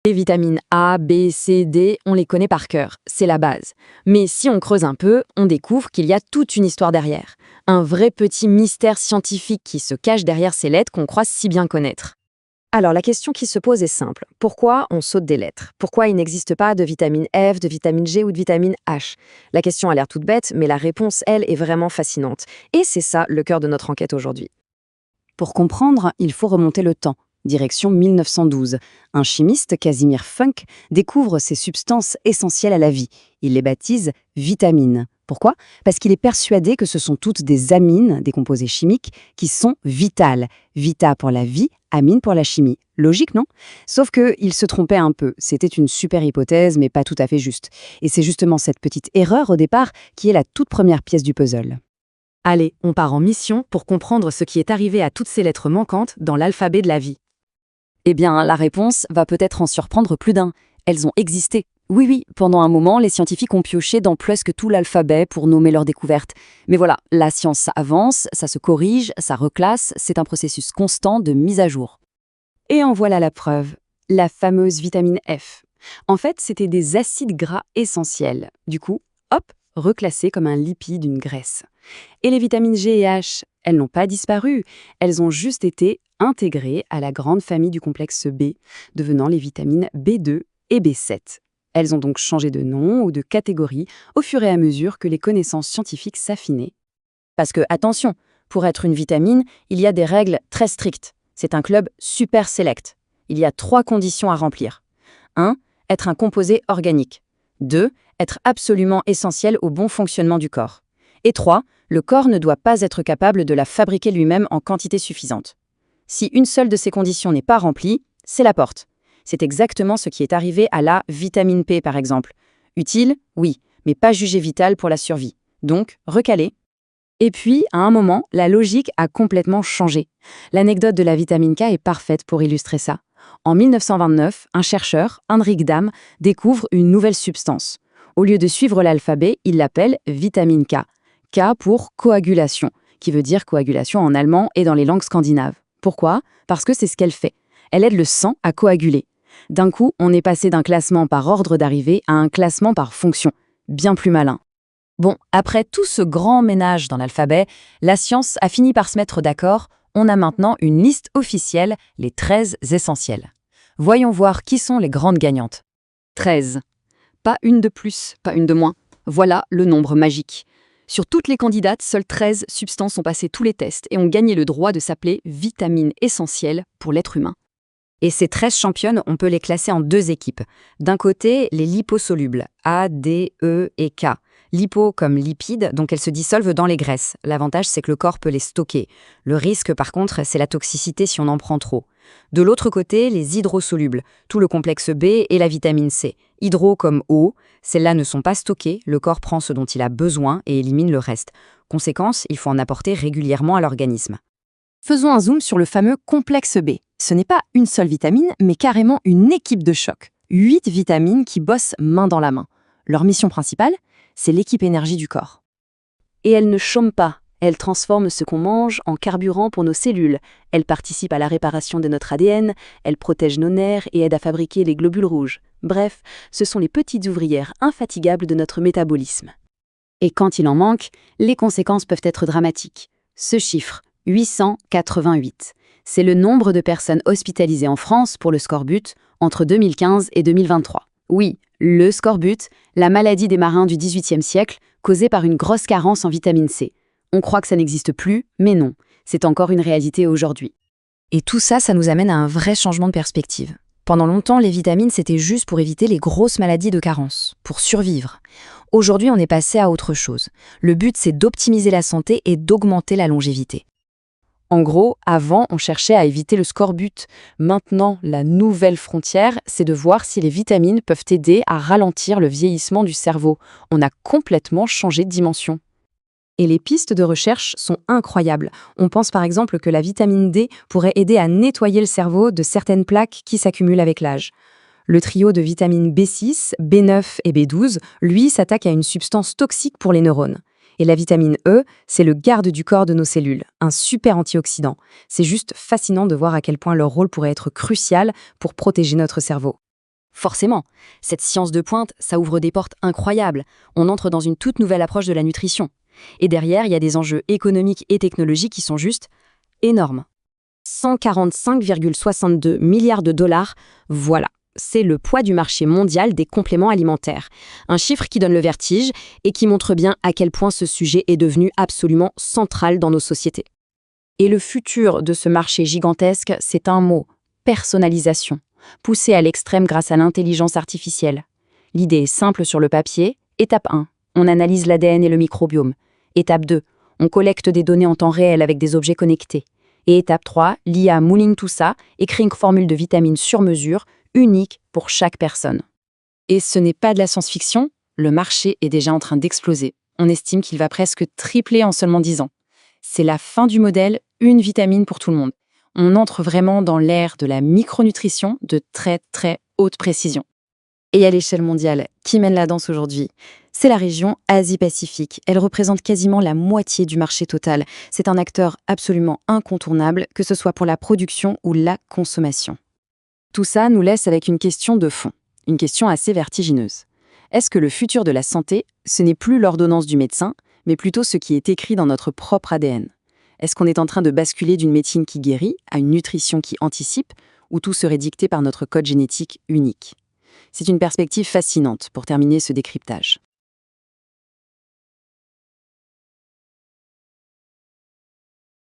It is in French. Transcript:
Les vitamines A, B, C, D, on les connaît par cœur, c'est la base. Mais si on creuse un peu, on découvre qu'il y a toute une histoire derrière. Un vrai petit mystère scientifique qui se cache derrière ces lettres qu'on croit si bien connaître. Alors la question qui se pose est simple. Pourquoi on saute des lettres? Pourquoi il n'existe pas de vitamine F, de vitamine G ou de vitamine H? La question a l'air toute bête, mais la réponse, elle, est vraiment fascinante. Et c'est ça le cœur de notre enquête aujourd'hui. Pour comprendre, il faut remonter le temps. Direction 1912. Un chimiste, Casimir Funk, découvre ces substances essentielles à la vie. Il les baptise vitamines. Pourquoi? Parce qu'il est persuadé que ce sont toutes des amines, des composés chimiques, qui sont vitales. Vita pour la vie, amine pour la chimie. Logique, non? Sauf qu'il se trompait un peu. C'était une super hypothèse, mais pas tout à fait juste. Et c'est justement cette petite erreur au départ qui est la toute première pièce du puzzle. Allez, on part en mission pour comprendre ce qui est arrivé à toutes ces lettres manquantes dans l'alphabet de la vie. Eh bien, la réponse va peut-être en surprendre plus d'un. Elles ont existé. Oui, pendant un moment, les scientifiques ont pioché dans presque tout l'alphabet pour nommer leurs découvertes. Mais voilà, la science ça avance, ça se corrige, ça reclasse, c'est un processus constant de mise à jour. Et en voilà la preuve, la fameuse vitamine F. En fait, c'était des acides gras essentiels. Du coup, hop, reclassés comme un lipide, une graisse. Et les vitamines G et H, elles n'ont pas disparu, elles ont juste été intégrées à la grande famille du complexe B, devenant les vitamines B2 et B7. Elles ont donc changé de nom ou de catégorie au fur et à mesure que les connaissances scientifiques s'affinaient. Parce que, attention, pour être une vitamine, il y a des règles très strictes. C'est un club super select. Il y a 3 conditions à remplir. 1. Être un composé organique. 2. Être absolument essentiel au bon fonctionnement du corps. Et 3. Le corps ne doit pas être capable de la fabriquer lui-même en quantité suffisante. Si une seule de ces conditions n'est pas remplie, c'est la porte. C'est exactement ce qui est arrivé à la vitamine P, par exemple. Utile, oui, mais pas jugée vitale pour la survie. Donc, recalé. Et puis, à un moment, la logique a complètement changé. L'anecdote de la vitamine K est parfaite pour illustrer ça. En 1929, un chercheur, Heinrich Damm, découvre une nouvelle substance. Au lieu de suivre l'alphabet, il l'appelle vitamine K. K pour coagulation, qui veut dire coagulation en allemand et dans les langues scandinaves. Pourquoi? Parce que c'est ce qu'elle fait. Elle aide le sang à coaguler. D'un coup, on est passé d'un classement par ordre d'arrivée à un classement par fonction. Bien plus malin. Bon, après tout ce grand ménage dans l'alphabet, la science a fini par se mettre d'accord. On a maintenant une liste officielle, les 13 essentiels. Voyons voir qui sont les grandes gagnantes. 13. Pas une de plus, pas une de moins. Voilà le nombre magique. Sur toutes les candidates, seules 13 substances ont passé tous les tests et ont gagné le droit de s'appeler vitamines essentielles pour l'être humain. Et ces 13 championnes, on peut les classer en 2 équipes. D'un côté, les liposolubles, A, D, E et K. Lipo comme lipides, donc elles se dissolvent dans les graisses. L'avantage, c'est que le corps peut les stocker. Le risque, par contre, c'est la toxicité si on en prend trop. De l'autre côté, les hydrosolubles, tout le complexe B et la vitamine C. Hydro comme eau, celles-là ne sont pas stockées, le corps prend ce dont il a besoin et élimine le reste. Conséquence, il faut en apporter régulièrement à l'organisme. Faisons un zoom sur le fameux complexe B. Ce n'est pas une seule vitamine, mais carrément une équipe de choc. 8 vitamines qui bossent main dans la main. Leur mission principale, c'est l'équipe énergie du corps. Et elles ne chôment pas. Elles transforment ce qu'on mange en carburant pour nos cellules. Elles participent à la réparation de notre ADN, elles protègent nos nerfs et aident à fabriquer les globules rouges. Bref, ce sont les petites ouvrières infatigables de notre métabolisme. Et quand il en manque, les conséquences peuvent être dramatiques. Ce chiffre, 888. C'est le nombre de personnes hospitalisées en France pour le scorbut entre 2015 et 2023. Oui, le scorbut, la maladie des marins du XVIIIe siècle, causée par une grosse carence en vitamine C. On croit que ça n'existe plus, mais non, c'est encore une réalité aujourd'hui. Et tout ça, ça nous amène à un vrai changement de perspective. Pendant longtemps, les vitamines, c'était juste pour éviter les grosses maladies de carence, pour survivre. Aujourd'hui, on est passé à autre chose. Le but, c'est d'optimiser la santé et d'augmenter la longévité. En gros, avant, on cherchait à éviter le scorbut. Maintenant, la nouvelle frontière, c'est de voir si les vitamines peuvent aider à ralentir le vieillissement du cerveau. On a complètement changé de dimension. Et les pistes de recherche sont incroyables. On pense par exemple que la vitamine D pourrait aider à nettoyer le cerveau de certaines plaques qui s'accumulent avec l'âge. Le trio de vitamines B6, B9 et B12, lui, s'attaque à une substance toxique pour les neurones. Et la vitamine E, c'est le garde du corps de nos cellules, un super antioxydant. C'est juste fascinant de voir à quel point leur rôle pourrait être crucial pour protéger notre cerveau. Forcément, cette science de pointe, ça ouvre des portes incroyables. On entre dans une toute nouvelle approche de la nutrition. Et derrière, il y a des enjeux économiques et technologiques qui sont juste énormes. 145,62 milliards de dollars, voilà. C'est le poids du marché mondial des compléments alimentaires. Un chiffre qui donne le vertige et qui montre bien à quel point ce sujet est devenu absolument central dans nos sociétés. Et le futur de ce marché gigantesque, c'est un mot, personnalisation, poussé à l'extrême grâce à l'intelligence artificielle. L'idée est simple sur le papier. Étape 1, on analyse l'ADN et le microbiome. Étape 2, on collecte des données en temps réel avec des objets connectés. Et étape 3, l'IA mouline tout ça et crée une formule de vitamines sur mesure, unique pour chaque personne. Et ce n'est pas de la science-fiction, le marché est déjà en train d'exploser. On estime qu'il va presque tripler en seulement 10 ans. C'est la fin du modèle, une vitamine pour tout le monde. On entre vraiment dans l'ère de la micronutrition de très très haute précision. Et à l'échelle mondiale, qui mène la danse aujourd'hui? C'est la région Asie-Pacifique. Elle représente quasiment la moitié du marché total. C'est un acteur absolument incontournable, que ce soit pour la production ou la consommation. Tout ça nous laisse avec une question de fond, une question assez vertigineuse. Est-ce que le futur de la santé, ce n'est plus l'ordonnance du médecin, mais plutôt ce qui est écrit dans notre propre ADN? Est-ce qu'on est en train de basculer d'une médecine qui guérit à une nutrition qui anticipe, ou tout serait dicté par notre code génétique unique? C'est une perspective fascinante pour terminer ce décryptage.